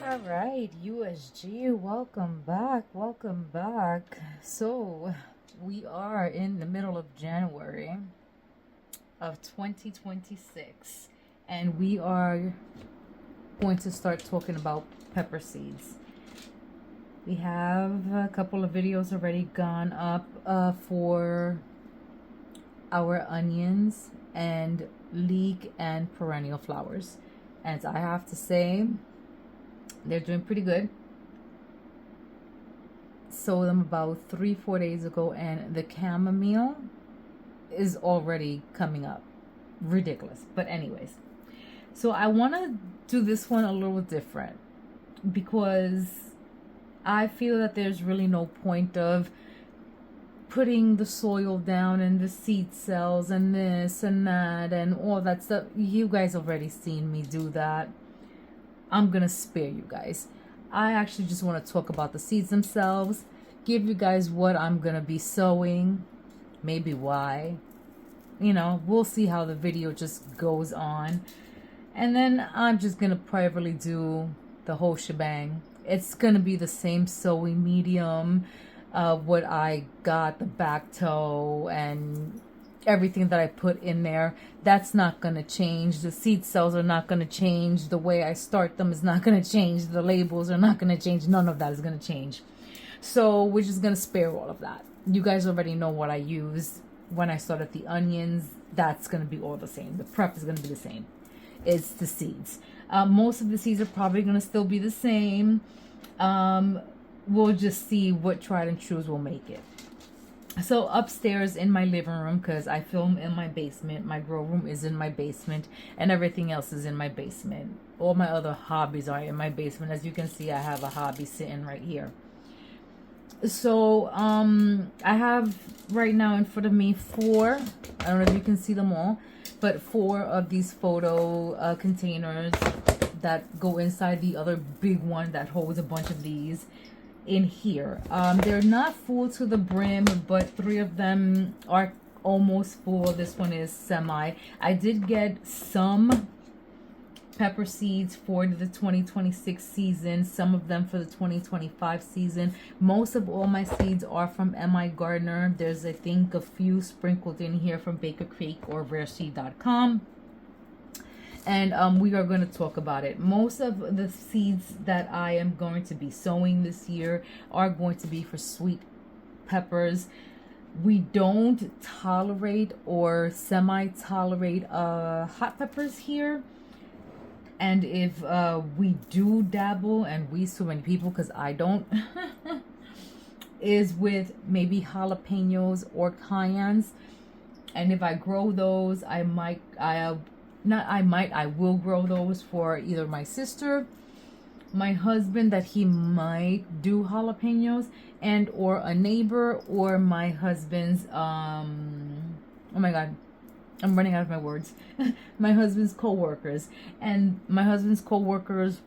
All right, USG, welcome back. Welcome back. So, we are in the middle of January of 2026, and we are going to start talking about pepper seeds. We have a couple of videos already gone up for our onions and leek and perennial flowers. And I have to say, they're doing pretty good. Sold them about 3-4 days ago, and the chamomile is already coming up. Ridiculous. But anyways, so I want to do this one a little different because I feel that there's really no point of putting the soil down and the seed cells and this and that and all that stuff. You guys already seen me do that. I'm gonna spare you guys. I actually just want to talk about the seeds themselves, give you guys what I'm gonna be sowing, maybe why. We'll see how the video just goes on. And then I'm just gonna privately do the whole shebang. It's gonna be the same sewing medium, what I got, the back toe and everything that I put in there. That's not going to change. The seed cells are not going to change. The way I start them is not going to change. The labels are not going to change. None of that is going to change. So we're just going to spare all of that. You guys already know what I used when I started the onions. That's going to be all the same. The prep is going to be the same. It's the seeds. Most of the seeds are probably going to still be the same. We'll just see what tried and trues will make it. So upstairs in my living room, because I film in my basement, my grow room is in my basement, and everything else is in my basement. All my other hobbies are in my basement. As you can see, I have a hobby sitting right here. So I have right now in front of me 4, I don't know if you can see them all, but 4 of these photo containers that go inside the other big one that holds a bunch of these in here. They're not full to the brim, but 3 of them are almost full. This one is semi. I did get some pepper seeds for the 2026 season, some of them for the 2025 season. Most of all my seeds are from M.I. Gardner. There's, I think, a few sprinkled in here from Baker Creek or rareseed.com. And we are going to talk about it. Most of the seeds that I am going to be sowing this year are going to be for sweet peppers. We don't tolerate or semi-tolerate hot peppers here. And if we do dabble, and we so many people, because I don't, is with maybe jalapenos or cayennes. And if I grow those, I will grow those for either my sister, my husband, that he might do jalapenos, and or a neighbor, or my husband's oh my god, I'm running out of my words. My husband's co-workers. And my husband's co-workers,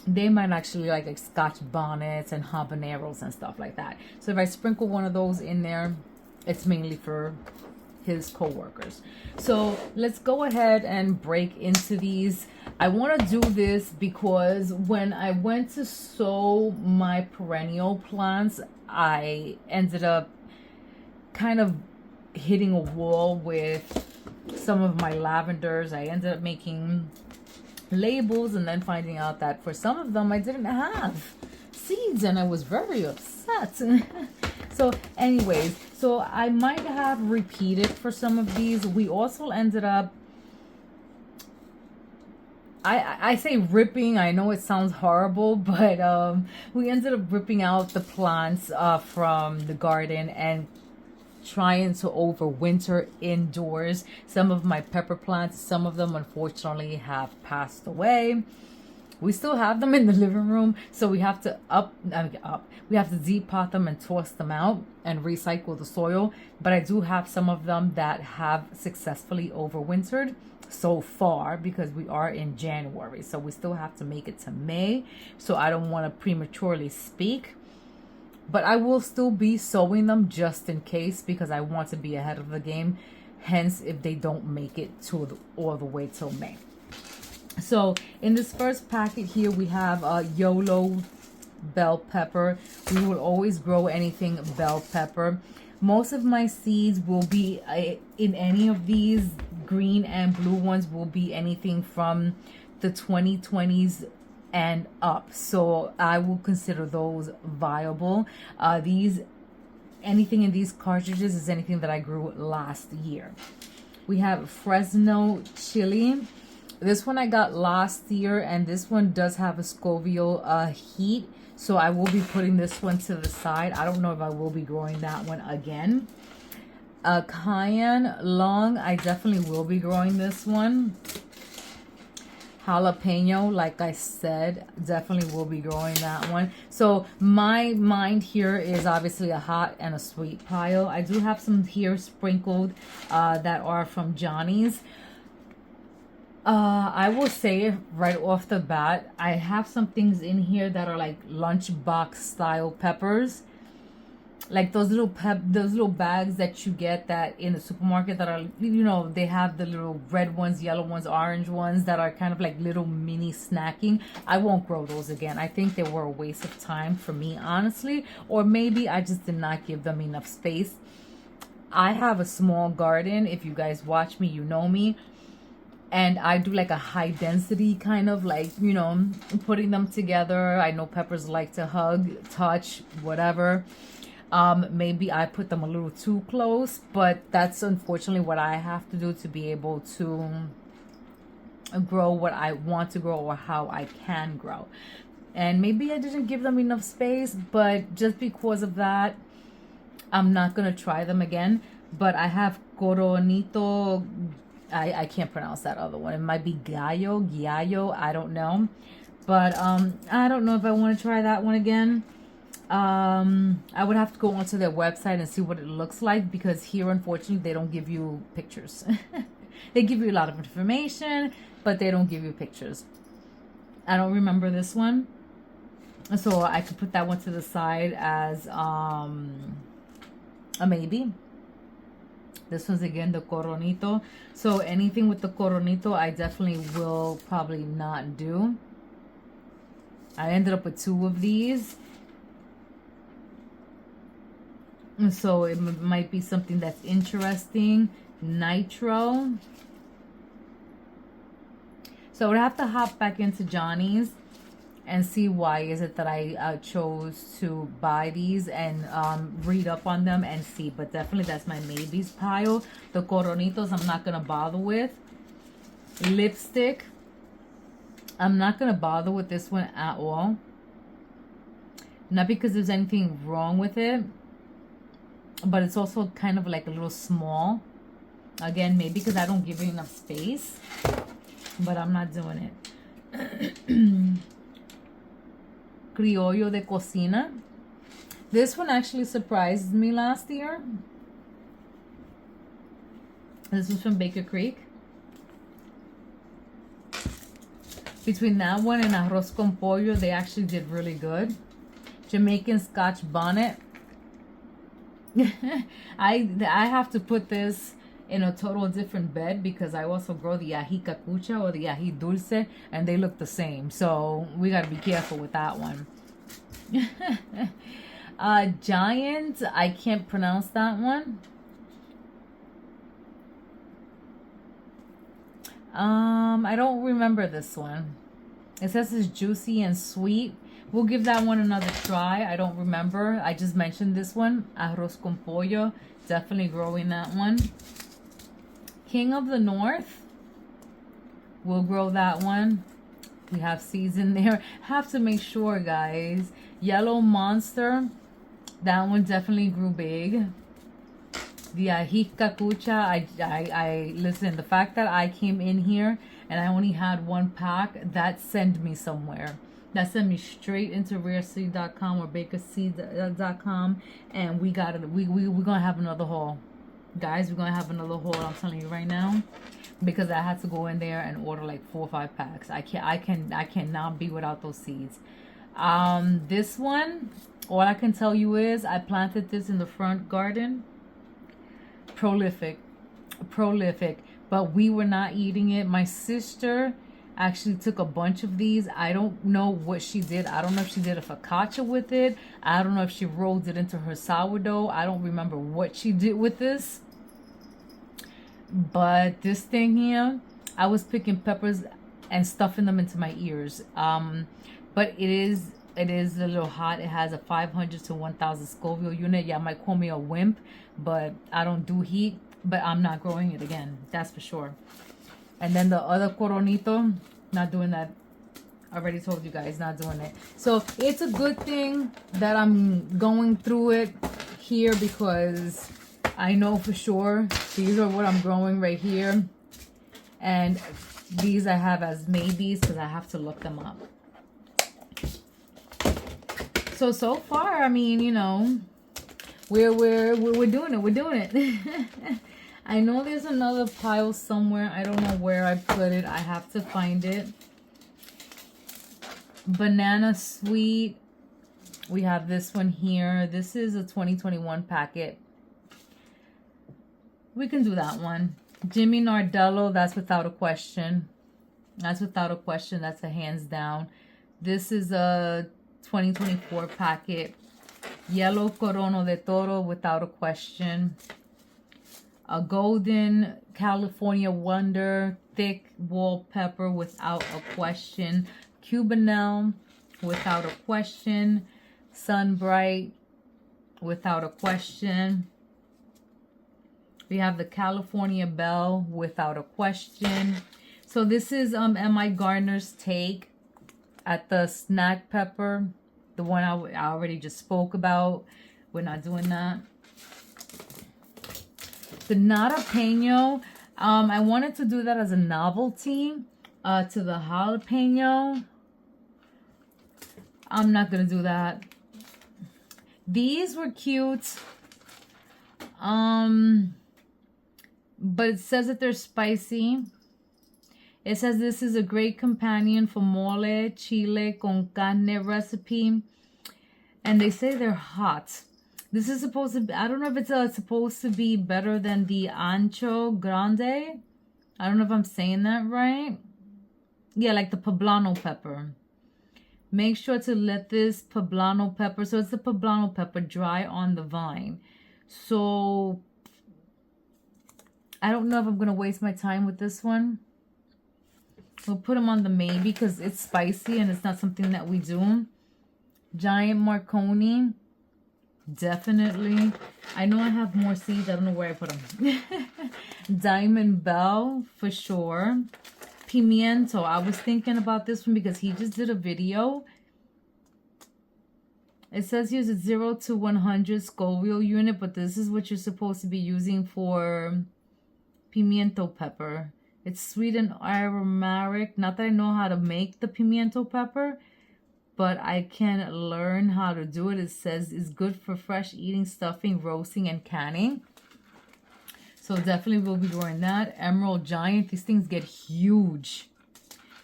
they might actually like scotch bonnets and habaneros and stuff like that. So if I sprinkle one of those in there, it's mainly for his co-workers. So let's go ahead and break into these. I want to do this because when I went to sow my perennial plants, I ended up kind of hitting a wall with some of my lavenders. I ended up making labels and then finding out that for some of them I didn't have seeds, and I was very upset. So anyways, so I might have repeated for some of these. We also ended up, I say ripping, I know it sounds horrible, but we ended up ripping out the plants from the garden and trying to overwinter indoors. Some of my pepper plants, some of them unfortunately have passed away. We still have them in the living room, so we have to we have to deep pot them and toss them out and recycle the soil. But I do have some of them that have successfully overwintered so far, because we are in January, so we still have to make it to May. So I don't want to prematurely speak, but I will still be sowing them just in case, because I want to be ahead of the game. Hence, if they don't make it to all the way till May. So in this first packet here, we have YOLO bell pepper. We will always grow anything bell pepper. Most of my seeds will be in any of these green and blue ones will be anything from the 2020s and up. So I will consider those viable. Anything in these cartridges is anything that I grew last year. We have Fresno chili. This one I got last year, and this one does have a Scoville heat. So I will be putting this one to the side. I don't know if I will be growing that one again. Cayenne long, I definitely will be growing this one. Jalapeno, like I said, definitely will be growing that one. So my mind here is obviously a hot and a sweet pile. I do have some here sprinkled that are from Johnny's. I will say right off the bat, I have some things in here that are like lunchbox style peppers. Like those little bags that you get that in the supermarket that are, you know, they have the little red ones, yellow ones, orange ones that are kind of like little mini snacking. I won't grow those again. I think they were a waste of time for me, honestly. Or maybe I just did not give them enough space. I have a small garden. If you guys watch me, you know me. And I do like a high density kind of like, you know, putting them together. I know peppers like to hug, touch, whatever. Maybe I put them a little too close, but that's unfortunately what I have to do to be able to grow what I want to grow or how I can grow. And maybe I didn't give them enough space, but just because of that, I'm not going to try them again. But I have Coronito. I can't pronounce that other one. It might be Gallo, I don't know. But I don't know if I want to try that one again. I would have to go onto their website and see what it looks like, because here, unfortunately, they don't give you pictures. They give you a lot of information, but they don't give you pictures. I don't remember this one. So I could put that one to the side as a maybe. This one's again the Coronito. So anything with the Coronito, I definitely will probably not do. I ended up with 2 of these. So it might be something that's interesting. Nitro. So I would have to hop back into Johnny's and see why is it that I chose to buy these and read up on them and see. But definitely that's my maybes pile. The Coronitos I'm not going to bother with. Lipstick. I'm not going to bother with this one at all. Not because there's anything wrong with it, but it's also kind of like a little small. Again, maybe because I don't give it enough space, but I'm not doing it. Criollo de Cocina. This one actually surprised me last year. This was from Baker Creek. Between that one and Arroz con Pollo, they actually did really good. Jamaican Scotch Bonnet. I have to put this in a total different bed because I also grow the ají cacucha or the ají dulce, and they look the same. So we got to be careful with that one. Giant, I can't pronounce that one. I don't remember this one. It says it's juicy and sweet. We'll give that one another try. I don't remember. I just mentioned this one. Arroz con Pollo. Definitely growing that one. King of the North. We'll grow that one. We have seeds in there. Have to make sure, guys. Yellow Monster. That one definitely grew big. The ají cacucha. I listen, the fact that I came in here and I only had 1 pack, that sent me somewhere. That sent me straight into rareseed.com or bakerseed.com, and we're gonna have another haul, guys. We're gonna have another haul, I'm telling you right now, because I had to go in there and order like 4 or 5 packs. I cannot be without those seeds. This one, all I can tell you is I planted this in the front garden. Prolific, but we were not eating it. My sister actually took a bunch of these. I don't know what she did. I don't know if she did a focaccia with it. I don't know if she rolled it into her sourdough. I don't remember what she did with this. But this thing here, I was picking peppers and stuffing them into my ears. But it is a little hot. It has a 500 to 1000 Scoville unit. Yeah, might call me a wimp, but I don't do heat. But I'm not growing it again. That's for sure. And then the other Coronito, not doing that. I already told you guys, not doing it. So it's a good thing that I'm going through it here, because I know for sure these are what I'm growing right here. And these I have as maybes because I have to look them up. So far, I mean, you know, we're doing it. We're doing it. I know there's another pile somewhere. I don't know where I put it. I have to find it. Banana Sweet. We have this one here. This is a 2021 packet. We can do that one. Jimmy Nardello. That's without a question. That's without a question. That's a hands down. This is a 2024 packet. Yellow Corono de Toro, without a question. A Golden California Wonder, thick wall pepper, without a question. Cubanelle, without a question. Sunbright, without a question. We have the California Belle, without a question. So this is M.I. Gardner's take at the snack pepper. The one I already just spoke about. We're not doing that. The Jalapeno. I wanted to do that as a novelty to the jalapeno. I'm not going to do that. These were cute. But it says that they're spicy. It says this is a great companion for mole, chile con carne recipe. And they say they're hot. This is supposed to be, I don't know if it's supposed to be better than the Ancho Grande. I don't know if I'm saying that right. Yeah, like the poblano pepper. Make sure to let this poblano pepper, so it's the poblano pepper, dry on the vine. So I don't know if I'm going to waste my time with this one. We'll put them on the maybe because it's spicy and it's not something that we do. Giant Marconi. Definitely. I know I have more seeds. I don't know where I put them. Diamond Bell for sure. Pimiento. I was thinking about this one because he just did a video. It says use a 0 to 100 Scoville unit, but this is what you're supposed to be using for pimiento pepper. It's sweet and aromatic. Not that I know how to make the pimiento pepper, but I can learn how to do it. It says it's good for fresh eating, stuffing, roasting, and canning. So definitely we'll be growing that. Emerald Giant. These things get huge.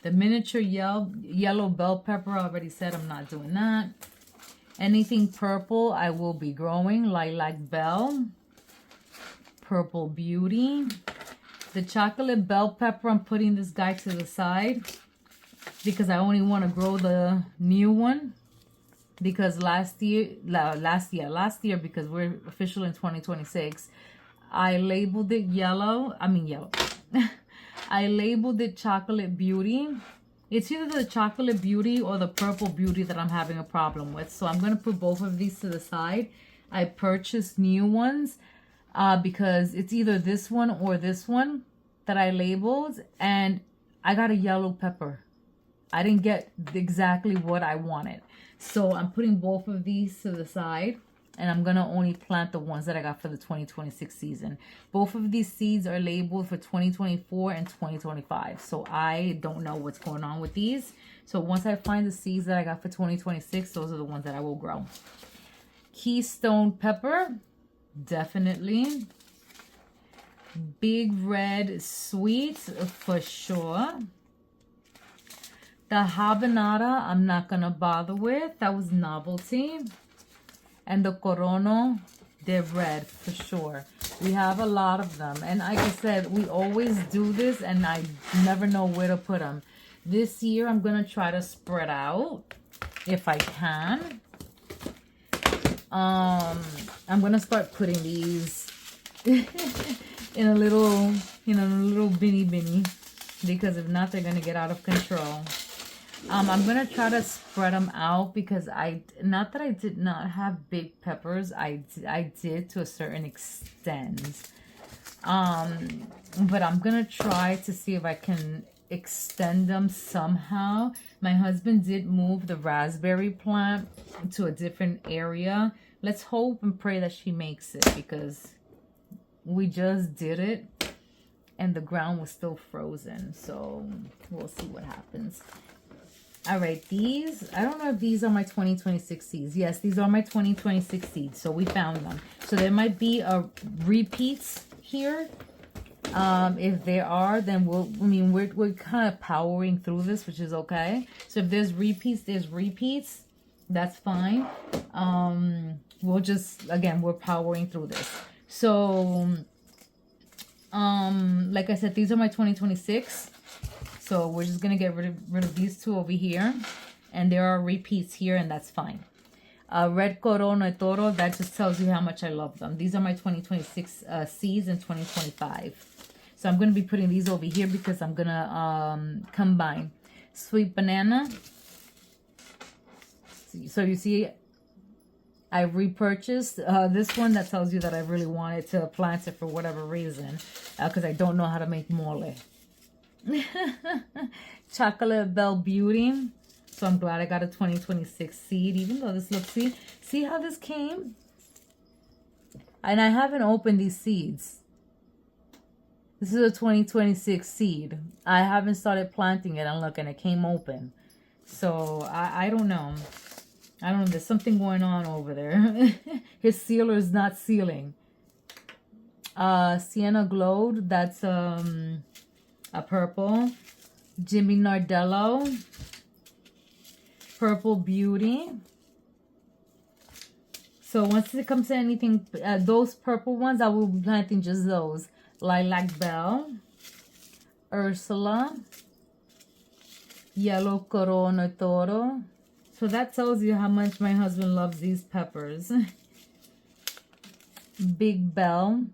The miniature yellow bell pepper. I already said I'm not doing that. Anything purple I will be growing. Lilac Bell. Purple Beauty. The chocolate bell pepper, I'm putting this guy to the side because I only want to grow the new one. Because last year, because we're official in 2026, I labeled it yellow. I labeled it Chocolate Beauty. It's either the Chocolate Beauty or the Purple Beauty that I'm having a problem with. So I'm going to put both of these to the side. I purchased new ones because it's either this one or this one that I labeled. And I got a yellow pepper. I didn't get exactly what I wanted. So I'm putting both of these to the side. And I'm going to only plant the ones that I got for the 2026 season. Both of these seeds are labeled for 2024 and 2025. So I don't know what's going on with these. So once I find the seeds that I got for 2026, those are the ones that I will grow. Keystone Pepper. Definitely. Big Red Sweet for sure. The Habanada, I'm not going to bother with. That was novelty. And the Corono, they're red for sure. We have a lot of them. And like I said, we always do this and I never know where to put them. This year, I'm going to try to spread out if I can. I'm going to start putting these in a little, binny, because if not, they're going to get out of control. I'm going to try to spread them out because not that I did not have big peppers. I did to a certain extent. But I'm going to try to see if I can extend them somehow. My husband did move the raspberry plant to a different area. Let's hope and pray that she makes it, because we just did it and the ground was still frozen. So we'll see what happens. All right, these, I don't know if these are my 2026 seeds. Yes, these are my 2026 seeds. So we found them. So there might be a repeats here. If there are, then we're kind of powering through this, which is okay. So if there's repeats. That's fine. We'll just, again, we're powering through this. So, like I said, these are my 2026. So we're just going to get rid of these two over here. And there are repeats here, and that's fine. Red Corona Toro, that just tells you how much I love them. These are my 2026 seeds in 2025. So I'm going to be putting these over here because I'm going to combine. Sweet Banana. So you see, I repurchased this one. That tells you that I really wanted to plant it for whatever reason. Because I don't know how to make mole. Chocolate Bell Beauty. So I'm glad I got a 2026 seed. Even though this looks, see how this came? And I haven't opened these seeds. This is a 2026 seed. I haven't started planting it, and look, and it came open. So I don't know. I don't know. There's something going on over there. His sealer is not sealing. Sienna Glowed. That's a purple. Jimmy Nardello. Purple Beauty. So once it comes to anything, those purple ones, I will be planting just those. Lilac Bell. Ursula. Yellow Corona Toro. So that tells you how much my husband loves these peppers. Big Bell.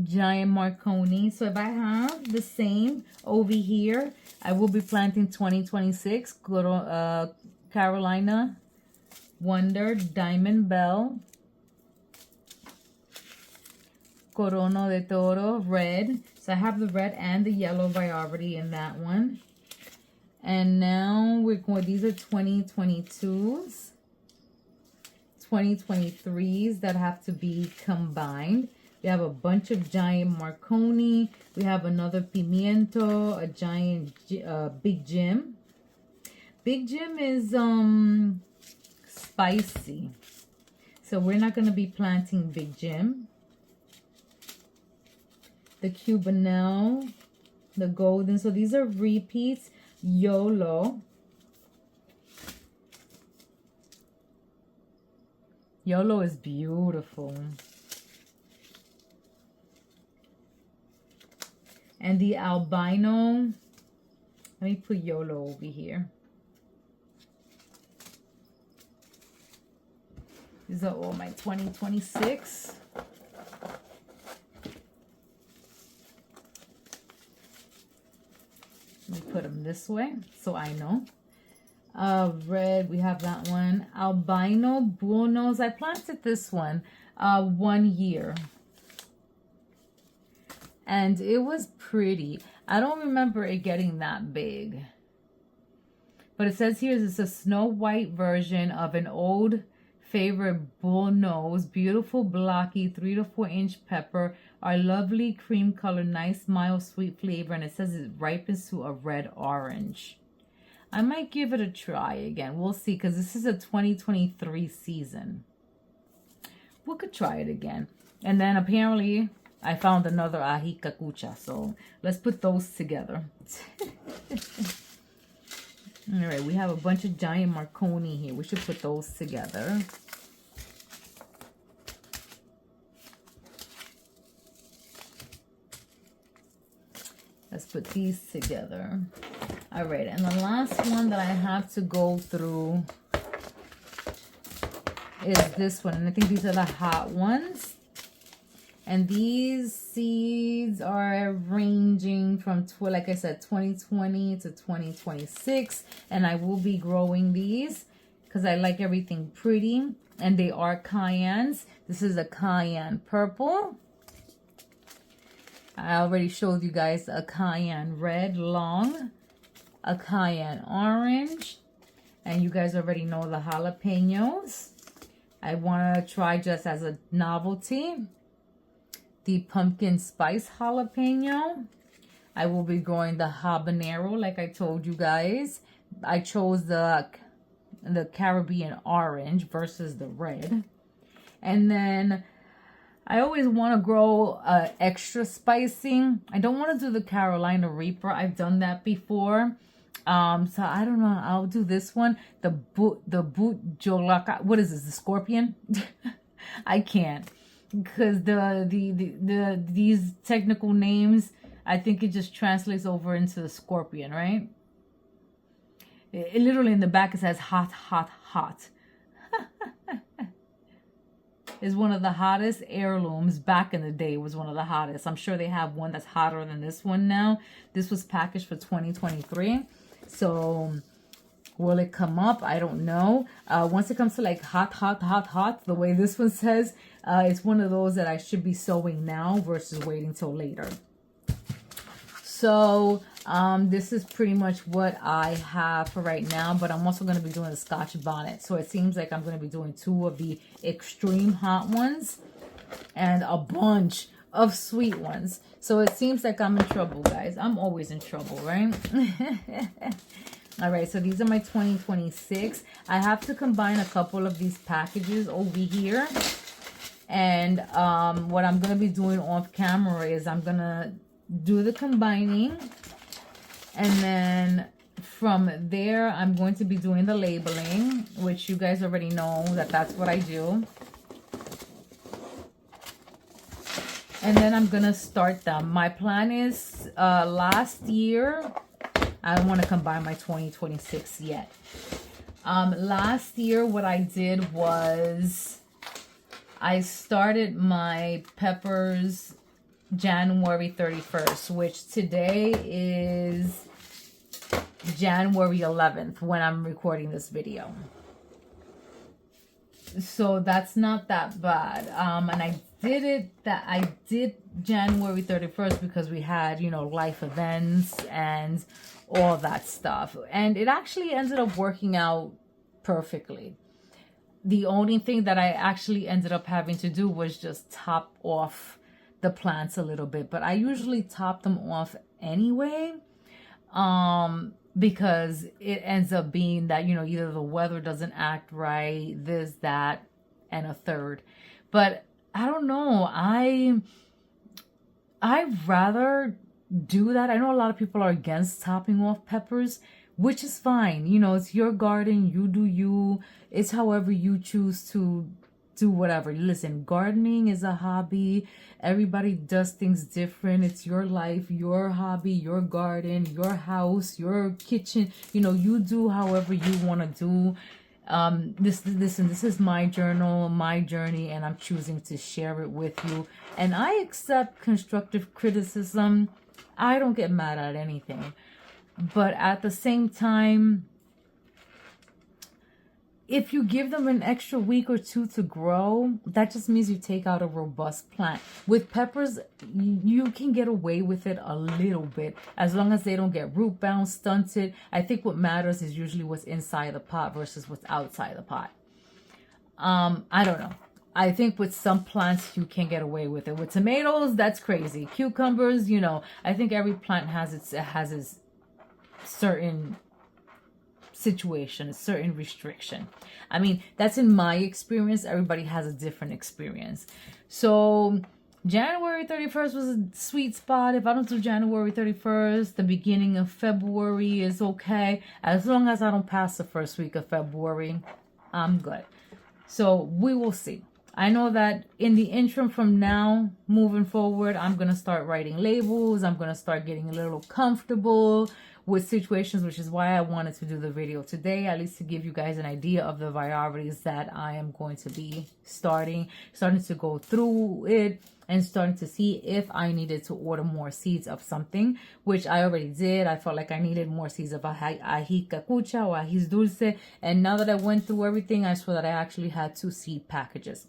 Giant Marconi. So if I have the same over here, I will be planting 2026 Carolina Wonder Diamond Bell. Corona de Toro Red. So I have the red and the yellow variety in that one. And now we're going, these are 2022s. 2023s that have to be combined. We have a bunch of giant Marconi. We have another pimiento, a giant Big Jim. Big Jim is spicy. So we're not going to be planting Big Jim. The Cubanelle, the golden. So these are repeats. YOLO. YOLO is beautiful. And the albino, let me put YOLO over here. These are all my 2026. Let me put them this way so I know. Red, we have that one. Albino Buonos. I planted this one 1 year. And it was pretty. I don't remember it getting that big. But it says here it's a Snow White version of an old favorite bull nose. Beautiful blocky 3 to 4 inch pepper. Our lovely cream color. Nice mild sweet flavor. And it says it ripens to a red orange. I might give it a try again. We'll see, because this is a 2023 season. We could try it again. And then apparently I found another ají cacucha. So let's put those together. All right, we have a bunch of giant Marconi here. We should put those together. Let's put these together. All right, and the last one that I have to go through is this one. And I think these are the hot ones. And these seeds are ranging from, like I said, 2020 to 2026. And I will be growing these because I like everything pretty. And they are cayennes. This is a cayenne purple. I already showed you guys a cayenne red long, a cayenne orange, and you guys already know the jalapenos. I want to try, just as a novelty, the pumpkin spice jalapeno. I will be growing the habanero, like I told you guys. I chose the Caribbean orange versus the red. And then I always want to grow extra spicy. I don't want to do the Carolina Reaper. I've done that before. So I don't know. I'll do this one. The boot jolaka. What is this? The scorpion? I can't, because these technical names, I think it just translates over into the scorpion, right? It literally in the back it says hot, hot, hot. Is one of the hottest heirlooms. Back in the day, it was one of the hottest. I'm sure they have one that's hotter than this one now. This was packaged for 2023. So will it come up? I don't know. Once it comes to like hot, hot, hot, hot, the way this one says, it's one of those that I should be sowing now versus waiting till later. So this is pretty much what I have for right now, but I'm also going to be doing the Scotch bonnet. So it seems like I'm going to be doing 2 of the extreme hot ones and a bunch of sweet ones. So it seems like I'm in trouble, guys. I'm always in trouble, right? All right, so these are my 2026. I have to combine a couple of these packages over here. And what I'm going to be doing off camera is I'm going to do the combining, and then from there I'm going to be doing the labeling, which you guys already know that that's what I do. And then I'm gonna start them. My plan is last year, I don't want to combine my 2026 yet. Last year what I did was I started my peppers January 31st, which today is January 11th when I'm recording this video. So that's not that bad. And I did January 31st because we had, you know, life events and all that stuff. And it actually ended up working out perfectly. The only thing that I actually ended up having to do was just top off the plants a little bit, but I usually top them off anyway, because it ends up being that, you know, either the weather doesn't act right, this, that, and a third. But I don't know, I'd rather do that. I know a lot of people are against topping off peppers, which is fine. You know, it's your garden, you do you. It's however you choose to do whatever. Listen, gardening is a hobby. Everybody does things different. It's your life, your hobby, your garden, your house, your kitchen. You know, you do however you want to do. This is my journal, my journey, and I'm choosing to share it with you. And I accept constructive criticism. I don't get mad at anything. But at the same time, if you give them an extra week or 2 to grow, that just means you take out a robust plant. With peppers, you can get away with it a little bit as long as they don't get root bound, stunted. I think what matters is usually what's inside the pot versus what's outside the pot. I don't know. I think with some plants you can get away with it. With tomatoes, that's crazy. Cucumbers, you know, I think every plant has its certain situation, a certain restriction. I mean, that's in my experience. Everybody has a different experience. So January 31st was a sweet spot. If I don't do January 31st, the beginning of February is okay. As long as I don't pass the first week of February, I'm good. So we will see. I know that in the interim from now moving forward, I'm going to start writing labels. I'm going to start getting a little comfortable with situations, which is why I wanted to do the video today, at least to give you guys an idea of the varieties that I am going to be starting to go through it and starting to see if I needed to order more seeds of something, which I already did. I felt like I needed more seeds of ají cacucha or ají dulce. And now that I went through everything, I saw that I actually had 2 seed packages,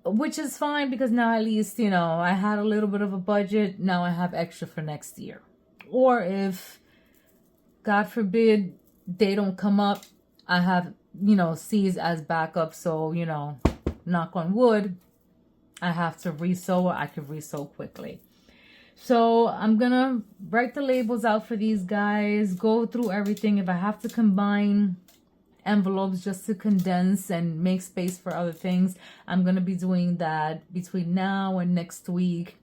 which is fine because now at least, you know, I had a little bit of a budget. Now I have extra for next year. Or if, God forbid, they don't come up, I have, you know, seeds as backup. So, you know, knock on wood, I have to resow or I can resow quickly. So I'm going to write the labels out for these guys, go through everything. If I have to combine envelopes just to condense and make space for other things, I'm going to be doing that between now and next week.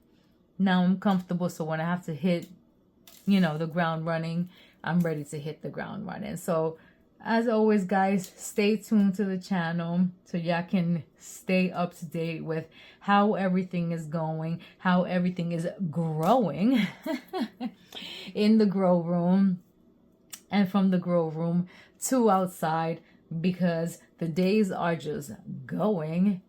Now I'm comfortable, so when I have to hit, you know, the ground running, I'm ready to hit the ground running. So as always, guys, stay tuned to the channel so y'all can stay up to date with how everything is going, how everything is growing in the grow room and from the grow room to outside, because the days are just going,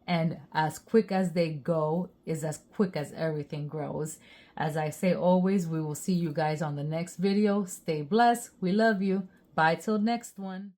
and as quick as they go is as quick as everything grows. As I say always, we will see you guys on the next video. Stay blessed. We love you. Bye till next one.